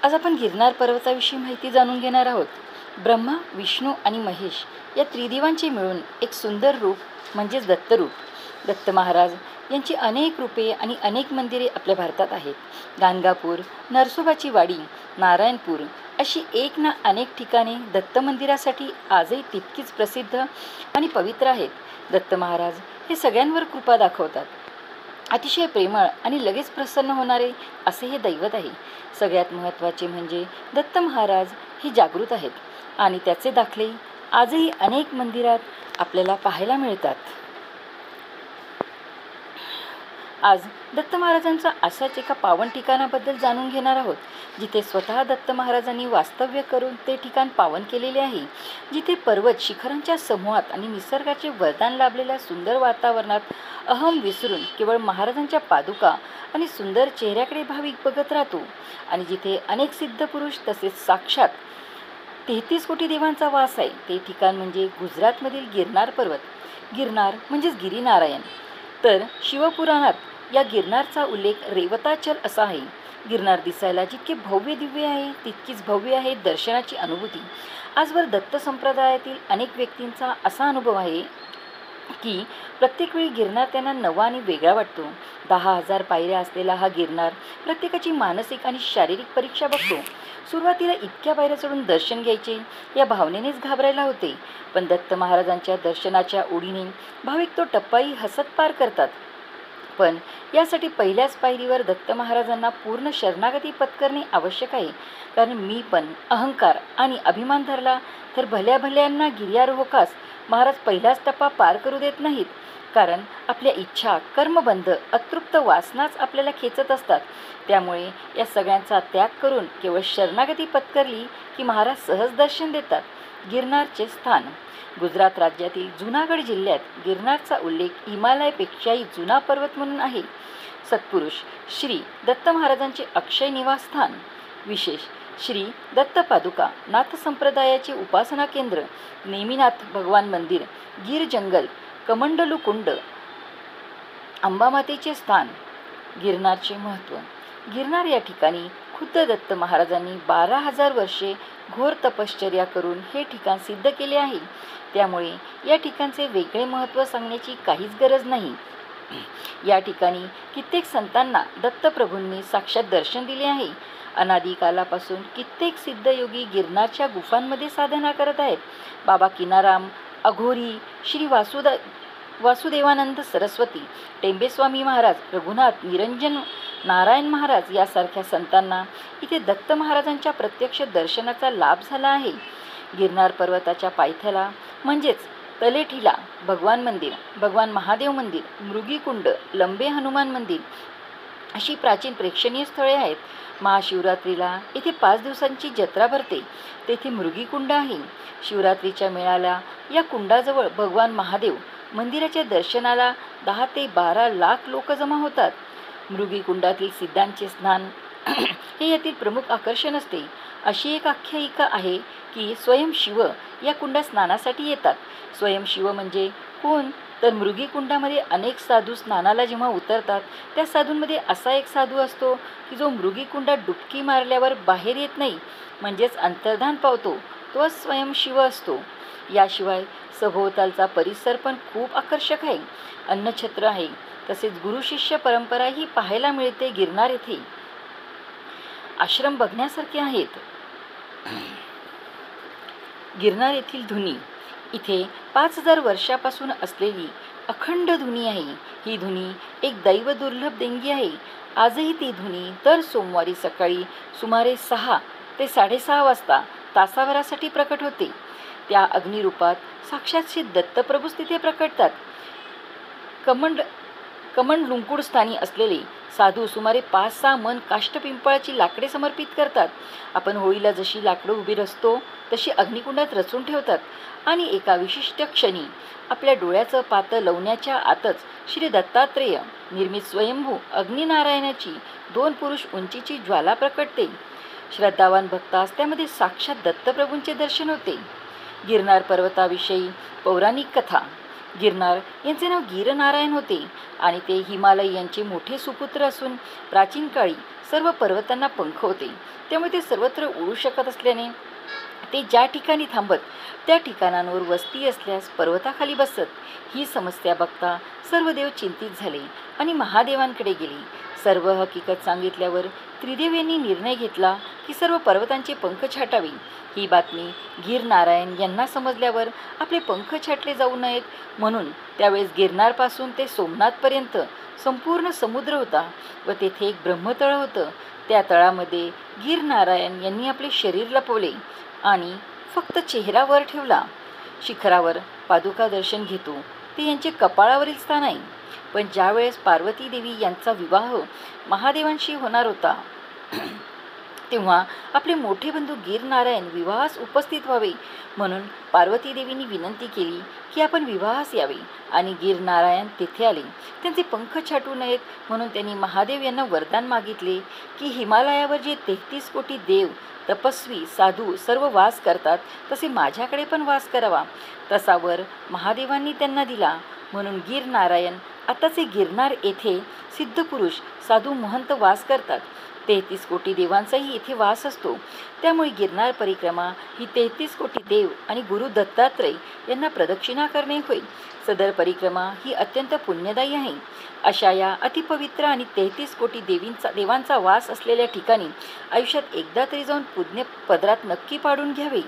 आज आपण गिरनार पर्वताविषयी माहिती जाणून घेणार आहोत. ब्रह्मा, विष्णू आणि महेश या त्रिदेवांचे मिळून एक सुंदर रूप म्हणजेच दत्तरूप. दत्त महाराज यांची अनेक रूपे आणि अनेक मंदिरे आपल्या भारतात आहेत. गाणगापूर, नरसोबाची वाडी, नारायणपूर अशी एक ना अनेक ठिकाणे दत्त मंदिरासाठी आजही तितकीच प्रसिद्ध आणि पवित्र आहेत. दत्त महाराज हे सगळ्यांवर कृपा दाखवतात. अतिशय प्रेमळ आणि लगेच प्रसन्न होणारे असे हे दैवत आहे. सगळ्यात महत्त्वाचे म्हणजे दत्त महाराज हे जागृत आहेत आणि त्याचे दाखले आजही अनेक मंदिरात आपल्याला पाहायला मिळतात. आज दत्त महाराजांचा अशाच एका पावन ठिकाणाबद्दल जाणून घेणार आहोत, जिथे स्वतः दत्त महाराजांनी वास्तव्य करून ते ठिकाण पावन केलेले आहे. जिथे पर्वत शिखरांच्या समूहात आणि निसर्गाचे वरदान लाभलेल्या सुंदर वातावरणात अहम विसरून केवळ महाराजांच्या पादुका आणि सुंदर चेहऱ्याकडे भाविक बघत राहतो. आणि जिथे अनेक सिद्ध पुरुष तसेच साक्षात 33 कोटी देवांचा वास आहे, ते ठिकाण म्हणजे गुजरातमधील गिरनार पर्वत. गिरनार म्हणजेच गिरीनारायण. तर शिवपुराणात या गिरनारचा उल्लेख रेवताचल असा आहे. गिरनार दिसायला जितके भव्य दिव्य आहे तितकीच भव्य आहे दर्शनाची अनुभूती. आजवर दत्त संप्रदायातील अनेक व्यक्तींचा असा अनुभव आहे की प्रत्येक वेळी गिरनार त्यांना नवा आणि वेगळा वाटतो. 10,000 पायऱ्या असलेला हा गिरनार प्रत्येकाची मानसिक आणि शारीरिक परीक्षा बघतो. सुरुवातीला इतक्या पायऱ्या चढून दर्शन घ्यायचे या भावनेनेच घाबरायला होते, पण दत्त महाराजांच्या दर्शनाच्या ओढीने भाविक तो टप्पाही हसत पार करतात. पण यासाठी पहिल्याच पायरीवर दत्त महाराजांना पूर्ण शरणागती पत्करणे आवश्यक आहे. कारण मी पण अहंकार आणि अभिमान धरला तर भल्या भल्यांना गिर्यारोहकास महाराज पहिलाच टप्पा पार करू देत नाहीत. कारण आपल्या इच्छा, कर्मबंध, अतृप्त वासनाच आपल्याला खेचत असतात. त्यामुळे या सगळ्यांचा त्याग करून केवळ शरणागती पत्करली की महाराज सहज दर्शन देतात. गिरनारचे स्थान. गुजरात राज्यातील जुनागड जिल्ह्यात गिरनारचा उल्लेख हिमालयापेक्षाही जुना पर्वत म्हणून आहे. सत्पुरुष श्री दत्त महाराजांचे अक्षय निवासस्थान. विशेष श्री दत्त पादुका नाथ संप्रदायाचे उपासना केंद्र, नेमिनाथ भगवान मंदिर, गीर जंगल, कमंडलू कुंड, अंबामातेचे स्थान. गिरनारचे महत्त्व. गिरनार या ठिकाणी खुद्द दत्त महाराजांनी 12,000 वर्षे घोर तपश्चर्या करून हे ठिकाण सिद्ध केले आहे. त्यामुळे या ठिकाणचे वेगळे महत्त्व सांगण्याची काहीच गरज नाही. या ठिकाणी कित्येक संतांना दत्तप्रभूंनी साक्षात दर्शन दिले आहे. अनादी कालापासून कित्येक सिद्धयोगी गिरनारच्या गुफांमध्ये साधना करत आहेत. बाबा किनाराम, अघोरी, श्री वासुदेवानंद सरस्वती, टेंबेस्वामी महाराज, रघुनाथ, निरंजन, नारायण महाराज यासारख्या संतांना इथे दत्त महाराजांच्या प्रत्यक्ष दर्शनाचा लाभ झाला आहे. गिरनार पर्वताच्या पायथ्याला म्हणजेच तलेठीला भगवान मंदिर, भगवान महादेव मंदिर, मृगीकुंड, लंबे हनुमान मंदिर अशी प्राचीन प्रेक्षणीय स्थळे आहेत. महाशिवरात्रीला येथे 5 दिवसांची जत्रा भरते. तेथे मृगीकुंड आहे. शिवरात्रीच्या मेळ्याला या कुंडाजवळ भगवान महादेव मंदिराच्या दर्शनाला 10 ते 12 लाख लोक जमा होतात. मृगीकुंडातील सिद्धांचे स्नान हे यातील प्रमुख आकर्षण असते. अशी एक आख्यायिका आहे की स्वयं शिव या कुंडात स्नानासाठी येतात. स्वयं शिव म्हणजे कोण? तर मृगीकुंडामध्ये अनेक साधू स्नानाला जेव्हा उतरतात त्या साधूंमध्ये असा एक साधू असतो की जो मृगीकुंडात डुबकी मारल्यावर बाहेर येत नाही, म्हणजेच अंतर्धान पावतो. तो स्वयं शिव असतो. याशिवाय सभोवतालचा परिसर पण खूप आकर्षक आहे. अन्नछत्र आहे. तसेच गुरुशिष्य परंपराही पाहायला मिळते. गिरनार येथे आश्रम बघण्यासारखे आहेत. गिरनार येथील धुनी. इथे 5,000 वर्षापासून असलेली अखंड धुनी आहे. ही धुनी एक दैव दुर्लभ देणगी आहे. आजही ती धुनी दर सोमवारी सकाळी सुमारे 6 ते 6:30 वाजता तासाभरासाठी प्रकट होते. त्या अग्निरूपात साक्षात श्री दत्तप्रभूच तिथे प्रकटतात. कमंड लुंकुड स्थानी असलेले साधू सुमारे 5-6 मन काष्टपिंपळाची लाकडे समर्पित करतात. आपण होळीला जशी लाकडं उभी रचतो तशी अग्निकुंडात रचून ठेवतात आणि एका विशिष्ट क्षणी आपल्या डोळ्याचं पातं लावण्याच्या आतच श्री दत्तात्रेय निर्मित स्वयंभू अग्निनारायणाची 2 पुरुष उंचीची ज्वाला प्रकटते. श्रद्धावान भक्तास त्यामध्ये साक्षात दत्तप्रभूंचे दर्शन होते. गिरनार पर्वताविषयी पौराणिक कथा. गिरनार यांचे नाव गीरनारायण होते आणि ते हिमालय यांचे मोठे सुपुत्र असून प्राचीन काळी सर्व पर्वतांना पंख होते, त्यामुळे ते सर्वत्र उडू शकत असल्याने ते ज्या ठिकाणी थांबत त्या ठिकाणांवर वस्ती असल्यास पर्वताखाली बसत. ही समस्या बघता सर्व देव चिंतित झाले आणि महादेवांकडे गेले. सर्व हकीकत सांगितल्यावर त्रिदेव यांनी निर्णय घेतला की सर्व पर्वतांचे पंख छाटावे. ही बातमी गिरनारायण यांना समजल्यावर आपले पंख छाटले जाऊ नयेत म्हणून त्यावेळेस गिरनारपासून ते सोमनाथपर्यंत संपूर्ण समुद्र होता व तेथे एक ब्रह्मतळ होतं. त्या तळामध्ये गिरनारायण यांनी आपले शरीर लपवले आणि फक्त चेहरा वर ठेवला. शिखरावर पादुका दर्शन घेतो ते यांचे कपाळावरील स्थान आहे. पण ज्यावेळेस पार्वती देवी यांचा विवाह महादेवांशी होणार होता तेव्हा आपले मोठे बंधू गिरनारायण विवाहास उपस्थित व्हावे म्हणून पार्वती देवींनी विनंती केली की आपण विवाहास यावे आणि गिरनारायण तेथे आले. त्यांचे पंख छाटू नयेत म्हणून त्यांनी महादेव यांना वरदान मागितले की हिमालयावर जे 33 कोटी देव तपस्वी साधू सर्व वास करतात तसे माझ्याकडे पण वास करावा. तसा वर महादेवांनी त्यांना दिला म्हणून गिरनारायण आताचे गिरनार येथे सिद्धपुरुष साधू महंत वास करतात. 33 कोटी देवांचाही येथे वास असतो. त्यामुळे गिरनार परिक्रमा ही 33 कोटी देव आणि गुरु दत्तात्रय यांना प्रदक्षिणा करणे होय. सदर परिक्रमा ही अत्यंत पुण्यदायी आहे. अशा या अतिपवित्र आणि 33 कोटी देवांचा वास असलेल्या ठिकाणी आयुष्यात एकदा तरी जाऊन पुण्य पदरात नक्की पाडून घ्यावे.